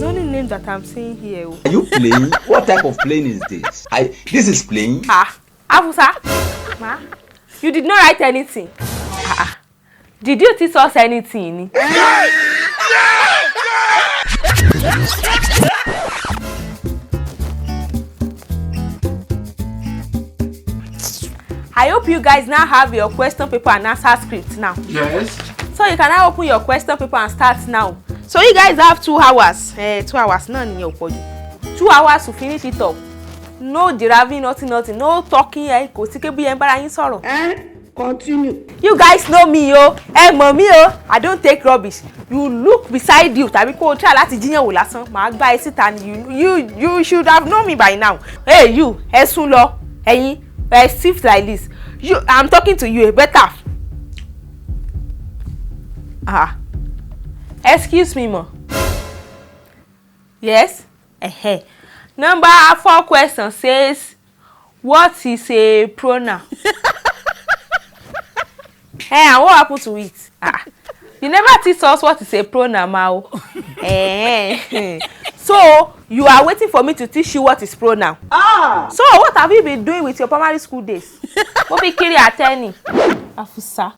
It's only name that I'm seeing here. Are you playing? What type of playing is this? This is playing. Afusa, ma, you did not write anything. Did you teach us anything? I hope you guys now have your question paper and answer script now. Yes. So you can now open your question paper and start now. So you guys have 2 hours. 2 hours, none in your body. 2 hours to finish it up. No deriving, nothing. No talking. Continue. You guys know me, yo. Mommy, yo. I don't take rubbish. You look beside you. Try lati jiyan wo lasan. Ma gba sit and you should have known me by now. Hey, you. Esun lo. Eyin. Stiff like this. I'm talking to you. Better. Excuse me, ma. Yes? Number 4 question says, what is a pronoun? And what happened to it? You never teach us what is a pronoun, Mao. So, you are waiting for me to teach you what is pronoun. So, what have you been doing with your primary school days? What be kiri attorney? Afusa.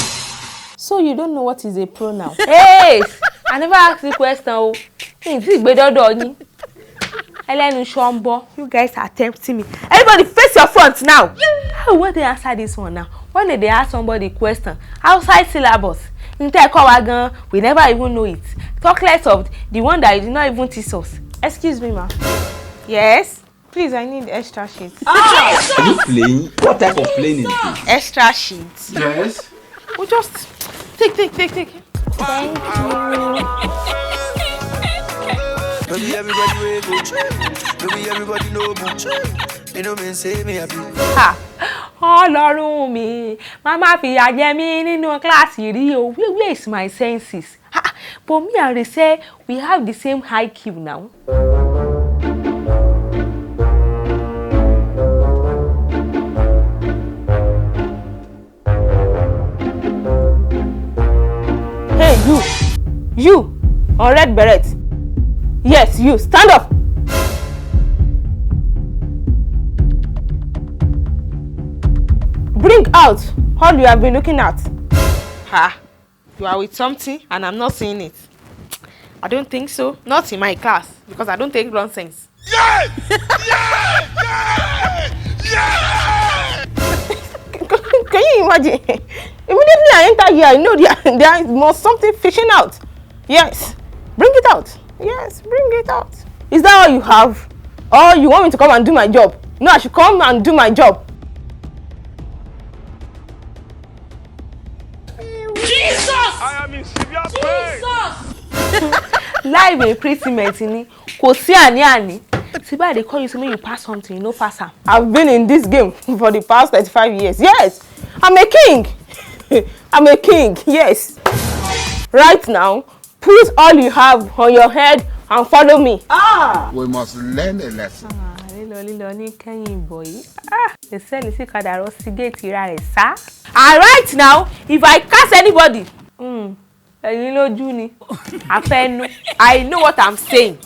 So, you don't know what is a pronoun? Hey! I never asked the question. You guys are tempting me. Everybody face your front now. How will they answer this one now? When they ask somebody a question outside syllabus, we never even know it. Talk less of the one that you did not even teach us. Excuse me, ma. Yes? Please, I need extra sheets. Are you playing? What type of playing is this? Extra sheets. Yes. We just take. Thank you. Maybe everybody will go check. Maybe everybody know me check. You know me say me happy. Ọlọ́run mi, mama fìyà jẹ mí nínú kíláàsì rí o. Where is my senses? But me and they say we have the same IQ now. Hey, you, on red beret. Yes, you, stand up. Bring out all you have been looking at. You are with something and I'm not seeing it. I don't think so. Not in my class because I don't take nonsense. Yeah! Can you imagine? Immediately I enter here, I know there must something fishing out. Yes, bring it out. Yes, bring it out. Is that all you have? Or you want me to come and do my job? No, I should come and do my job. Jesus! I am in severe pain. Live imprisonment ni kò sí àní. See, they call you something, you pass something, you no pass am. I've been in this game for the past 35 years. Yes, I'm a king. I'm a king. Yes. Right now, put all you have on your head and follow me. We must learn a lesson. And right now, if I catch anybody, I know what I'm saying.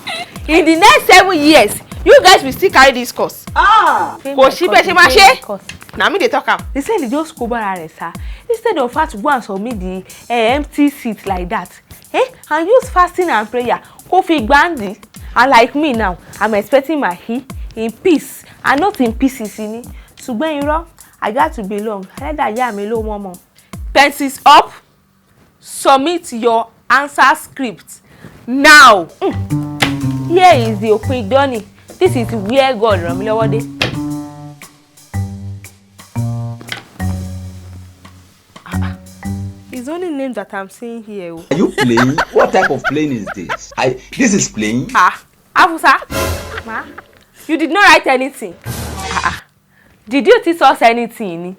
In the next 7 years, you guys will still carry this course. Now me they talk am. They say they just cover aresa. Instead of us to go and submit the empty seat like that. And use fasting and prayer. Kofi Gbandi. And like me now, I'm expecting my he in peace and not in pieces. So I got to belong. Pencils up. Submit your answer script now. Here is the Okwidoni. This is where God Ramilawade. It's only name that I'm seeing here. Are you playing? What type of playing is this? This is playing. Afusa, ma, you did not write anything. Did you teach us anything?